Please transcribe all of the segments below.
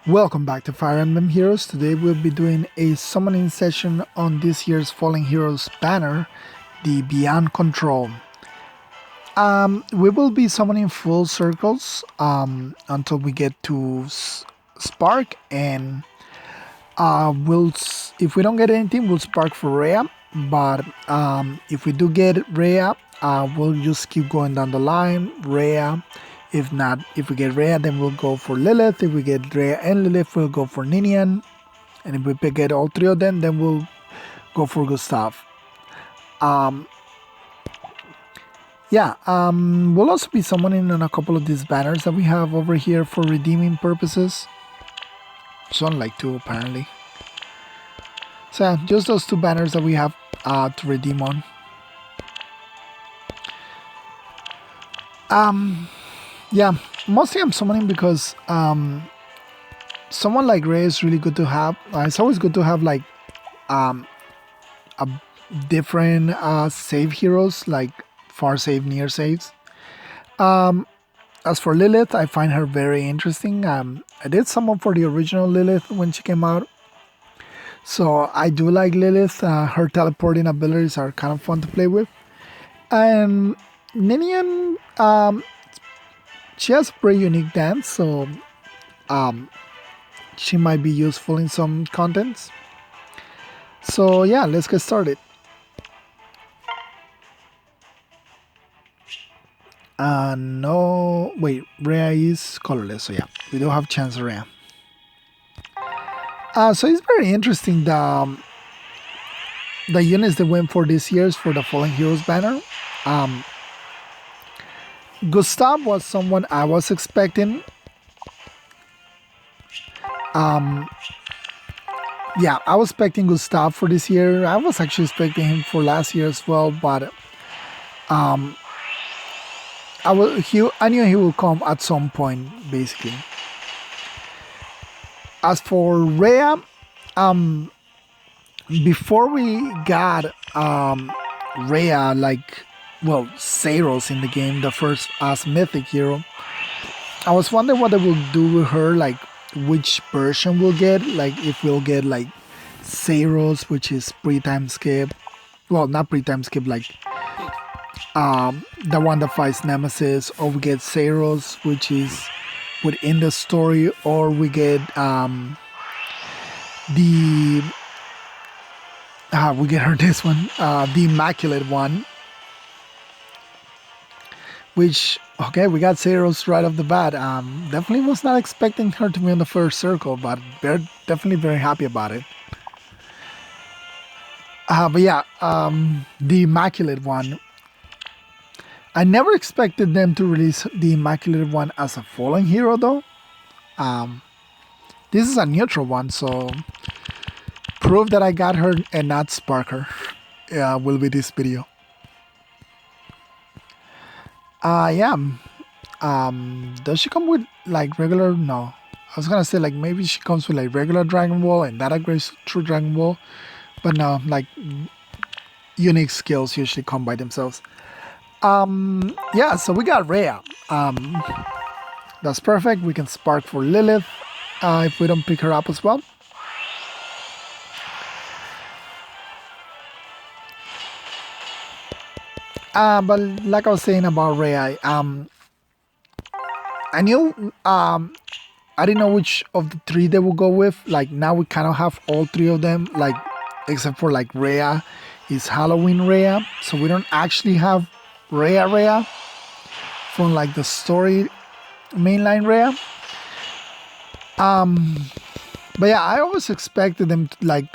Welcome back to Fire Emblem Heroes. Today we'll be doing a summoning session on this year's Fallen Heroes banner, the Beyond Control. We will be summoning full circles until we get to Spark, and if we don't get anything, we'll Spark for Rhea. But if we do get Rhea, we'll just keep going down the line. Rhea. If not, if we get Rhea, then we'll go for Lilith. If we get Rhea and Lilith, we'll go for Ninian. And if we get all three of them, then we'll go for Gustav. We'll also be summoning on a couple of these banners that we have over here for redeeming purposes. So like two apparently. So yeah, just those two banners that we have to redeem on. Yeah, mostly I'm summoning because someone like Rhea is really good to have. It's always good to have like a different save heroes, like far save, near saves. As for Lilith, I find her very interesting. I did summon for the original Lilith when she came out. So I do like Lilith. Her teleporting abilities are kind of fun to play with. And Ninian, she has a pretty unique dance, so she might be useful in some contents. So yeah, let's get started. No, wait, Rhea is colorless, so yeah, we do have chance Rhea. So it's very interesting the units that went for this year's for the Fallen Heroes banner. Gustav was someone I was expecting. Yeah, I was expecting Gustav for this year. I was actually expecting him for last year as well, but I knew he would come at some point, basically. As for Rhea, before we got Rhea, Saros in the game, the first as mythic hero, I was wondering what they will do with her, like which version we'll get, like if we'll get like Saros, which is pre-time skip, well, not pre-time skip, like the one that fights Nemesis, or we get Saros, which is within the story, or we get we get her this one, the Immaculate one. Which, okay, we got Saros right off the bat. Definitely was not expecting her to be in the first circle, but they're definitely very happy about it. But yeah, the Immaculate one. I never expected them to release the Immaculate one as a Fallen hero, though. This is a neutral one, so proof that I got her and not Spark her will be this video. Does she come with like regular? No. I was gonna say like maybe she comes with like regular Dragon Ball and that upgrades through Dragon Ball. But no, like unique skills usually come by themselves. So we got Rhea. That's perfect. We can Spark for Lilith if we don't pick her up as well. But like I was saying about Rhea, I knew I didn't know which of the three they will go with. Like now we kind of have all three of them, like except for like Rhea is Halloween Rhea, so we don't actually have Rhea from like the story mainline Rhea. But yeah, I always expected them to, like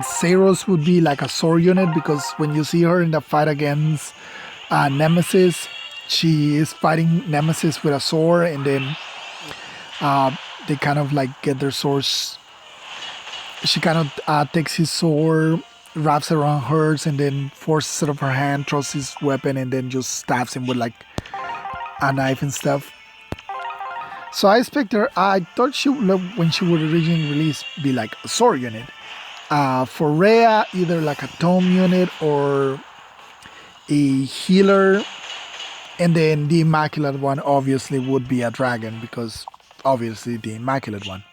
Saros would be like a sword unit, because when you see her in the fight against Nemesis, she is fighting Nemesis with a sword, and then they kind of like get their swords. She kind of takes his sword, wraps it around hers, and then forces it off her hand, throws his weapon, and then just stabs him with like a knife and stuff. So I expect her. I thought she would, when she would originally release, be like a sword unit. For Rhea, either like a tome unit or a healer, and then the Immaculate one obviously would be a dragon, because obviously the Immaculate one.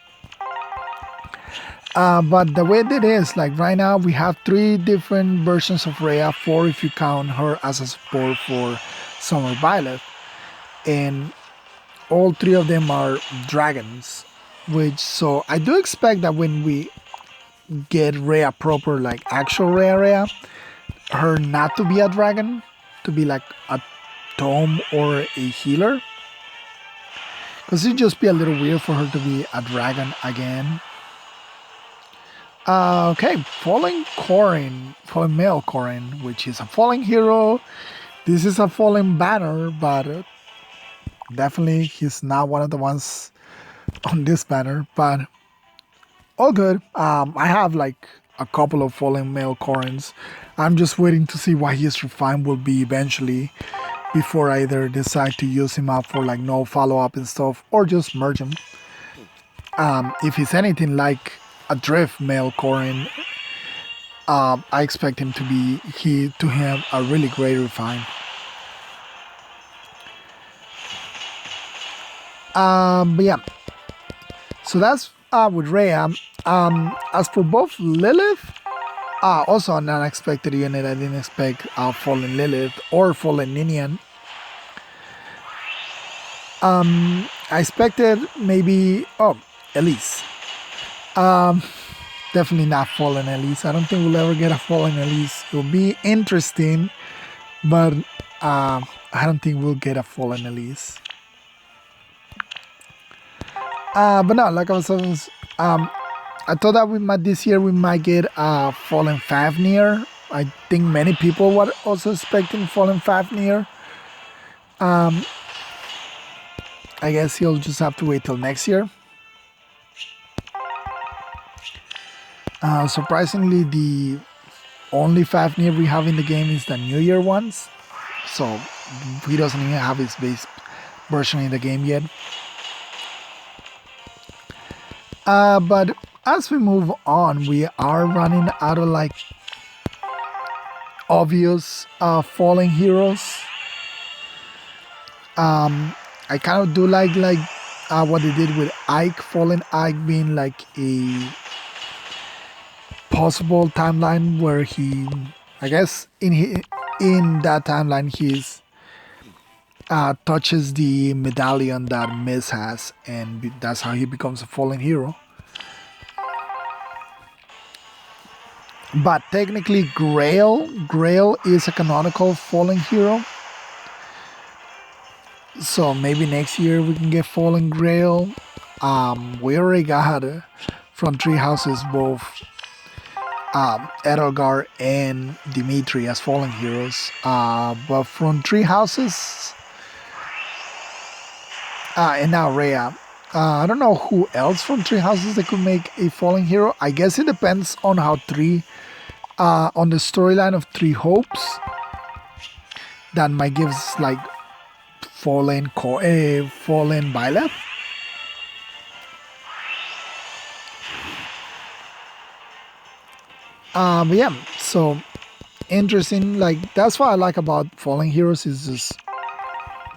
But the way that is, like right now, we have three different versions of Rhea, four if you count her as a support for Summer Violet. And all three of them are dragons. Which, so I do expect that when we get Rhea proper, like actual Rhea, her not to be a dragon, to be like a tome or a healer. Because it'd just be a little weird for her to be a dragon again. Okay, fallen male Corin, which is a fallen hero. This is a fallen banner, but definitely he's not one of the ones on this banner. But all good. I have like a couple of fallen male Corins. I'm just waiting to see what his refine will be eventually before I either decide to use him up for like no follow up and stuff or just merge him. If he's anything like a drift male Corin, I expect him to have a really great refine. But yeah, so that's with Rhea. As for both Lilith, also an unexpected unit. I didn't expect Fallen Lilith or Fallen Ninian. I expected maybe Elise. Definitely not Fallen Elise. I don't think we'll ever get a Fallen Elise. It will be interesting, but I don't think we'll get a Fallen Elise. But no, like I was saying, I thought that this year we might get Fallen Fafnir. I think many people were also expecting Fallen Fafnir. I guess he'll just have to wait till next year. Surprisingly, the only Fafnir we have in the game is the New Year ones. So he doesn't even have his base version in the game yet. But as we move on, we are running out of like obvious fallen heroes. I kind of do like what they did with Ike, Fallen Ike being like a possible timeline where he, I guess in that timeline he's touches the medallion that Miz has, and that's how he becomes a fallen hero. But technically, Grail is a canonical fallen hero. So maybe next year we can get Fallen Grail. We already got from Three Houses both Edelgar and Dimitri as fallen heroes. But from Three Houses, and now Rhea. I don't know who else from Three Houses they could make a fallen hero. I guess it depends on how on the storyline of Three Hopes. That might give us like fallen Violet. But yeah, so interesting. Like that's what I like about fallen heroes is just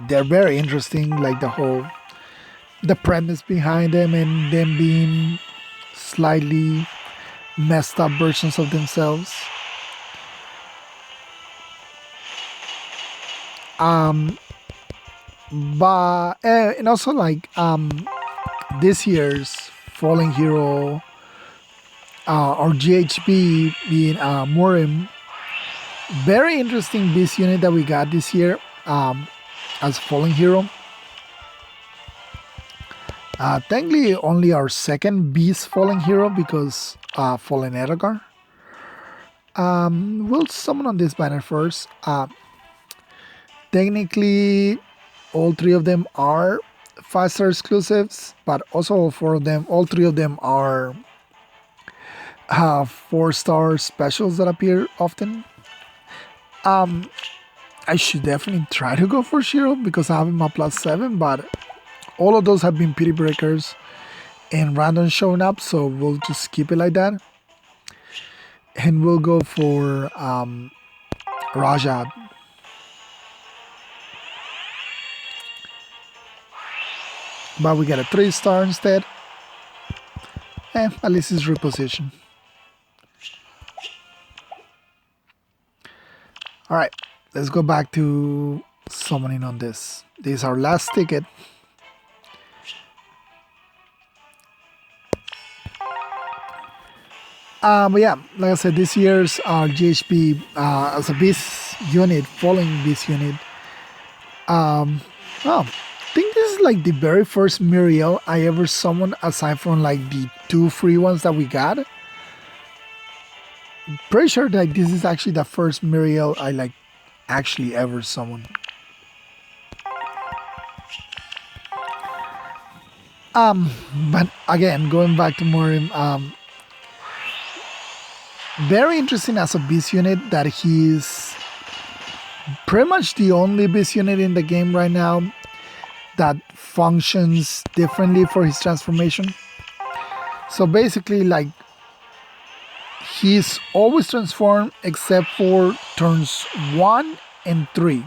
they're very interesting. Like the premise behind them and them being slightly messed up versions of themselves. But and also like this year's fallen hero or GHB being Murim. Very interesting beast unit that we got this year as fallen hero. Technically only our second beast fallen hero because fallen Edgar. We'll summon on this banner first. Technically, all three of them are 5-star exclusives, but also all three of them are 4-star specials that appear often. I should definitely try to go for Shiro because I have him at +7, but all of those have been pity breakers and random showing up, so we'll just keep it like that. And we'll go for Rajat. But we get a 3-star instead. At least it's reposition. Alright, let's go back to summoning on this. This is our last ticket. But yeah, like I said, this year's GHP as a beast unit, falling beast unit. Oh, I think this is like the very first Muriel I ever summoned aside from like the 2 free ones that we got. Pretty sure that this is actually the first Muriel I like actually ever summoned. But again, going back to more very interesting as a beast unit that he's pretty much the only beast unit in the game right now that functions differently for his transformation. So basically, like, he's always transformed except for turns 1 and 3.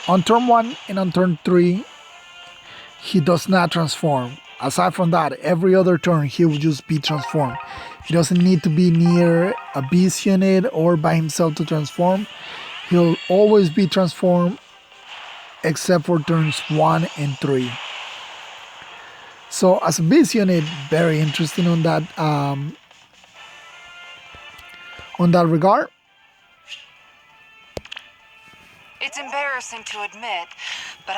On turn 1 and on turn 3, he does not transform. Aside from that, every other turn he will just be transformed. He doesn't need to be near a beast unit or by himself to transform. He'll always be transformed except for turns 1 and 3. So as a beast unit, very interesting on that regard. It's embarrassing to admit, but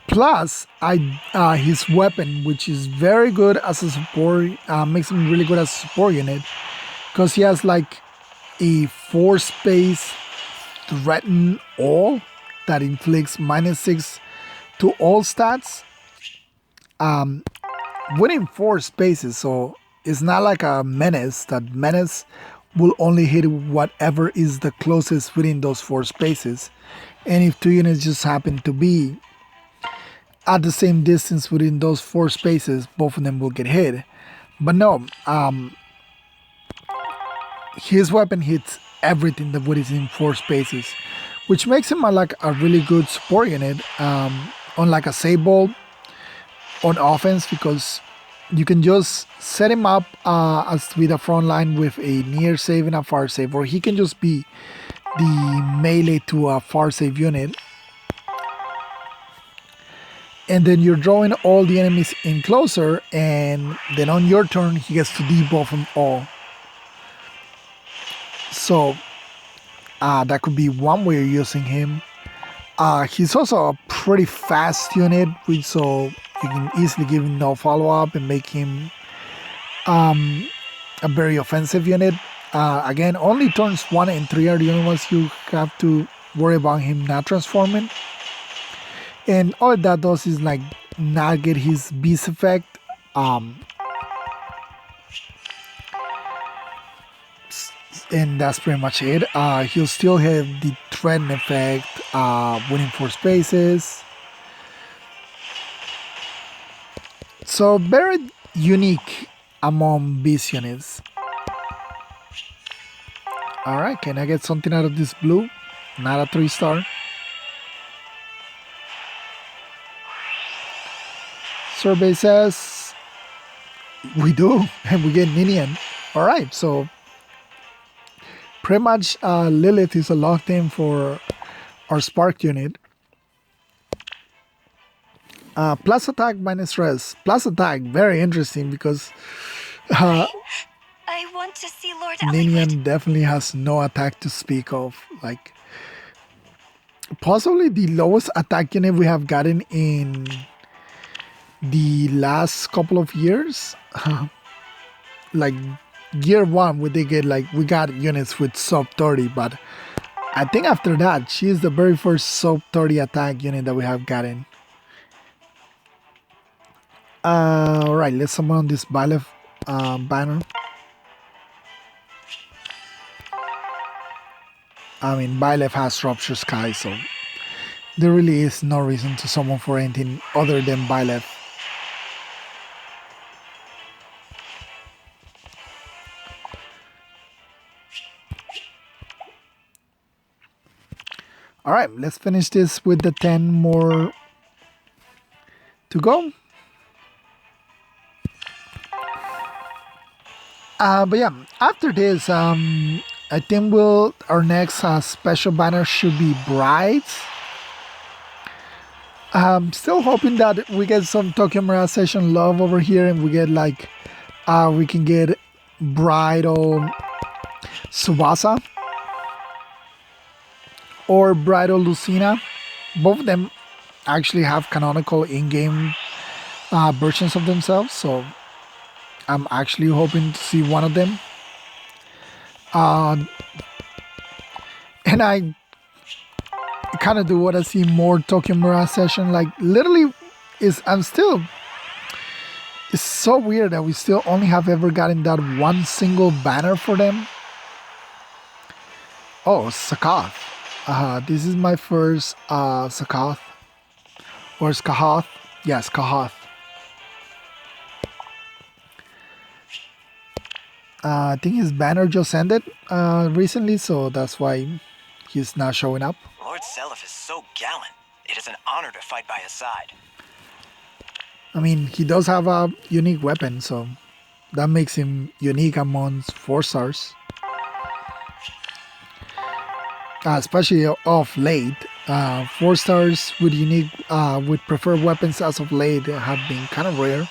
Plus, his weapon, which is very good as a support, makes him really good as a support unit, because he has like a 4-space threaten all that inflicts -6 to all stats. Within 4 spaces, so it's not like a menace. That menace will only hit whatever is the closest within those 4 spaces. And if 2 units just happen to be at the same distance within those 4 spaces, both of them will get hit. But no, his weapon hits everything that is in 4 spaces, which makes him like a really good support unit, unlike a Sable on offense, because you can just set him up as with a front line with a near save and a far save, or he can just be the melee to a far save unit. And then you're drawing all the enemies in closer, and then on your turn he gets to debuff them all. So that could be one way of using him. He's also a pretty fast unit, so you can easily give him no follow-up and make him a very offensive unit. Again, only turns 1 and 3 are the only ones you have to worry about him not transforming. And all that does is like not get his beast effect. And that's pretty much it. He'll still have the threaten effect, winning 4 spaces. So very unique among beast units. Alright, can I get something out of this blue? Not a 3-star. Survey says we do, and we get Ninian. Alright, so pretty much Lilith is a locked in for our Spark unit. Plus attack minus res. Plus attack, very interesting because I want to see Lord Ninian definitely has no attack to speak of. Like, possibly the lowest attack unit we have gotten in the last couple of years. Like year 1 we got units with sub 30, but I think after that she is the very first sub 30 attack unit that we have gotten. Alright, let's summon on this Byleth banner. I mean, Byleth has Rupture Sky, so there really is no reason to summon for anything other than Byleth. Alright, let's finish this with the 10 more to go. But yeah, after this, I think our next special banner should be Brides. I'm still hoping that we get some Tokyo Mirage Session love over here, and we get like we can get Bridal Subasa or Bridal Lucina. Both of them actually have canonical in-game versions of themselves, so I'm actually hoping to see one of them. And I kind of do want to see more Tokyo Mirage Session. Like literally, it's so weird that we still only have ever gotten that one single banner for them. Oh, Sakath. This is my first Sakath. Or Skahath. Yes, Kahath. I think his banner just ended recently, so that's why he's not showing up. Lord Seliph is so gallant. It is an honor to fight by his side. I mean, he does have a unique weapon, so that makes him unique amongst 4 stars. Especially of late, 4 stars with unique, with preferred weapons as of late have been kind of rare.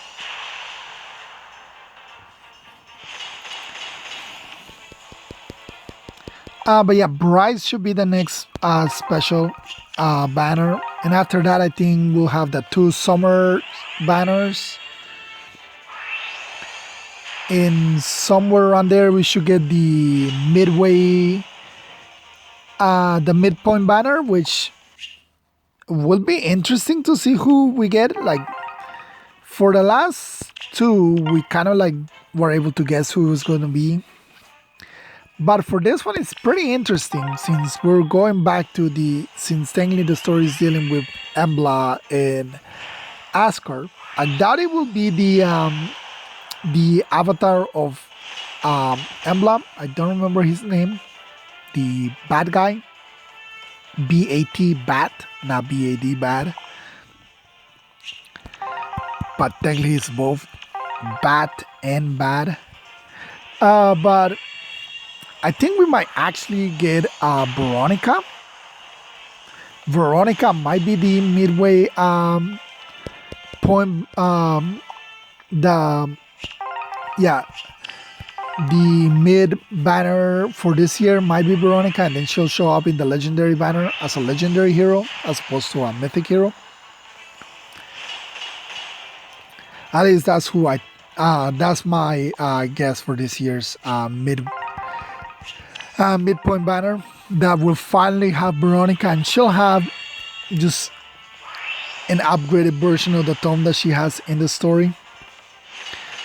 But yeah, Bryce should be the next special banner. And after that, I think we'll have the 2 summer banners. And somewhere around there, we should get the midway, the midpoint banner, which will be interesting to see who we get. Like, for the last 2, we kind of like were able to guess who it was going to be. But for this one, it's pretty interesting since we're going back to since technically the story is dealing with Embla and Askar. I doubt it will be the avatar of Emblem. I don't remember his name. The bad guy. B-A-T, Bat, not B-A-D, bad. But technically it's both Bat and bad. But I think we might actually get Veronica. Veronica might be the midway point. The mid banner for this year might be Veronica, and then she'll show up in the legendary banner as a legendary hero as opposed to a mythic hero. At least that's who that's my guess for this year's midpoint banner, that will finally have Veronica, and she'll have just an upgraded version of the tome that she has in the story.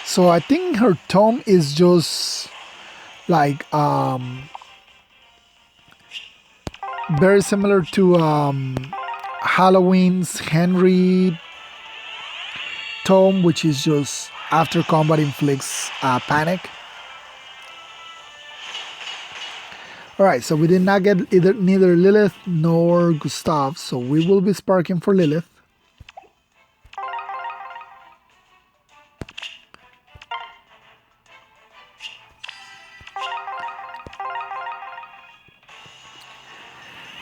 So I think her tome is just like very similar to Halloween's Henry tome, which is just after combat inflicts panic. Alright, so we did not get neither Lilith nor Gustav, so we will be sparking for Lilith.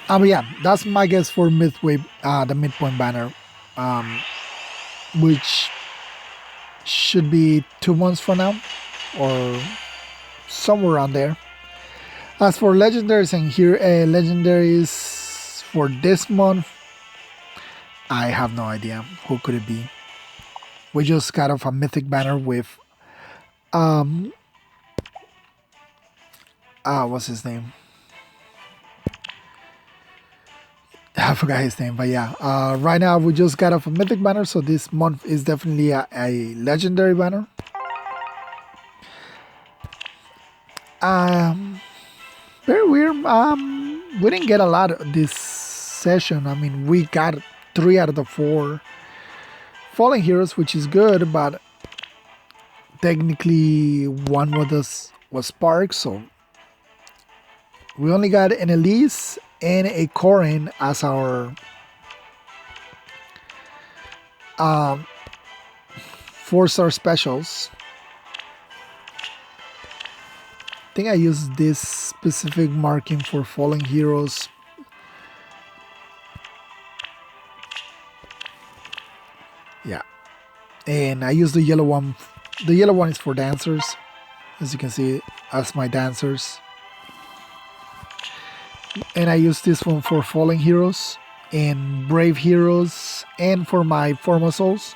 But yeah, that's my guess for the midpoint banner, which should be 2 months from now, or somewhere around there. As for legendaries, and here legendaries for this month, I have no idea. Who could it be? We just got off a mythic banner with what's his name? I forgot his name, but yeah. Right now we just got off a mythic banner, so this month is definitely a legendary banner. Very weird. We didn't get a lot this session. I mean, we got 3 out of the 4 fallen heroes, which is good, but technically one was Spark, so we only got an Elise and a Corin as our 4-star specials. I think I use this specific marking for fallen heroes. Yeah. And I use the yellow one. The yellow one is for dancers. As you can see, as my dancers. And I use this one for fallen heroes and brave heroes and for my former souls.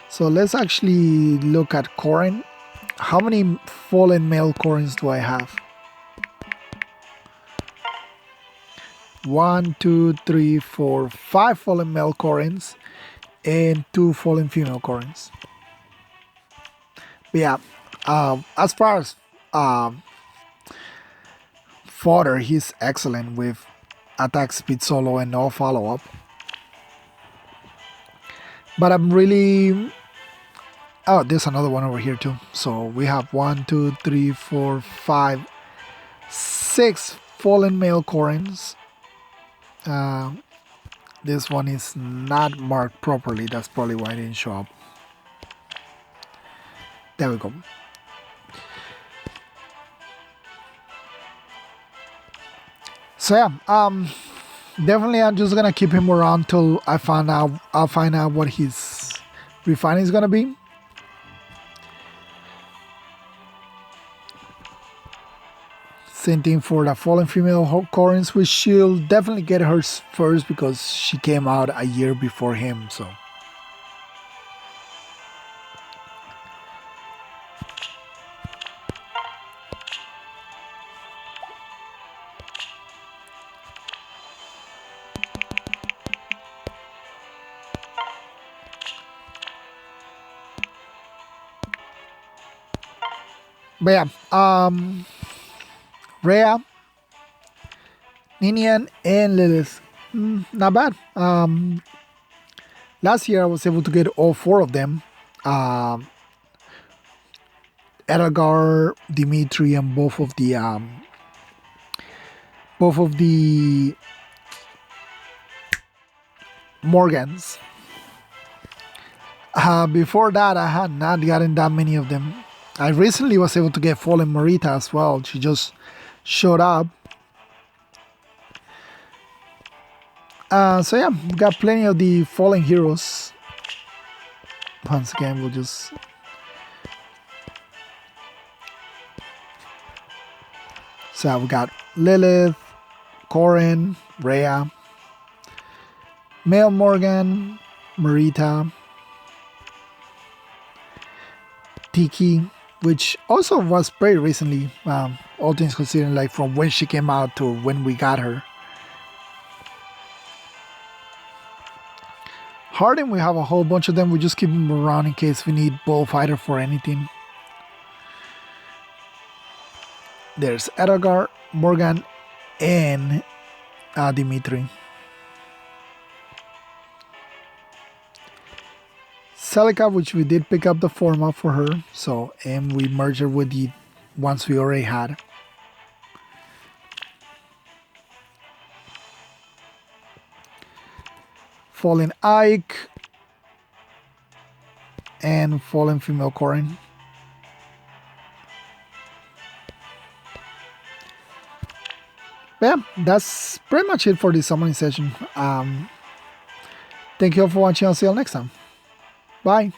So let's actually look at Corin. How many fallen male Corins do I have? 1, 2, 3, 4, 5 fallen male Corins and 2 fallen female Corins. But yeah, as far as fodder, he's excellent with attack speed solo and no follow-up. But I'm really... Oh, there's another one over here too. So we have 1, 2, 3, 4, 5, 6 fallen male Corins. This one is not marked properly. That's probably why it didn't show up. There we go. So yeah, definitely I'm just gonna keep him around till I'll find out what his refining is gonna be. Same thing for the fallen female Corins, which she'll definitely get hers first because she came out a year before him, so. But yeah, Rhea, Ninian, and Lilith. Not bad. Last year I was able to get all 4 of them. Edgar, Dimitri, and both of the Morgans. Before that, I had not gotten that many of them. I recently was able to get Fallen Marita as well. She just showed up. So yeah, we got plenty of the Fallen heroes. Once again, we'll just... So we got Lilith, Corin, Rhea, Male Morgan, Marita, Tiki, which also was pretty recently, all things considering, like from when she came out to when we got her. Harden, we have a whole bunch of them. We just keep them around in case we need Bullfighter for anything. There's Edgar, Morgan, and Dimitri. Celica, which we did pick up the format for her, so, and we merged her with the ones we already had. Fallen Ike and Fallen Female Corin. Yeah, that's pretty much it for this summoning session. Thank you all for watching. I'll see you all next time. Bye.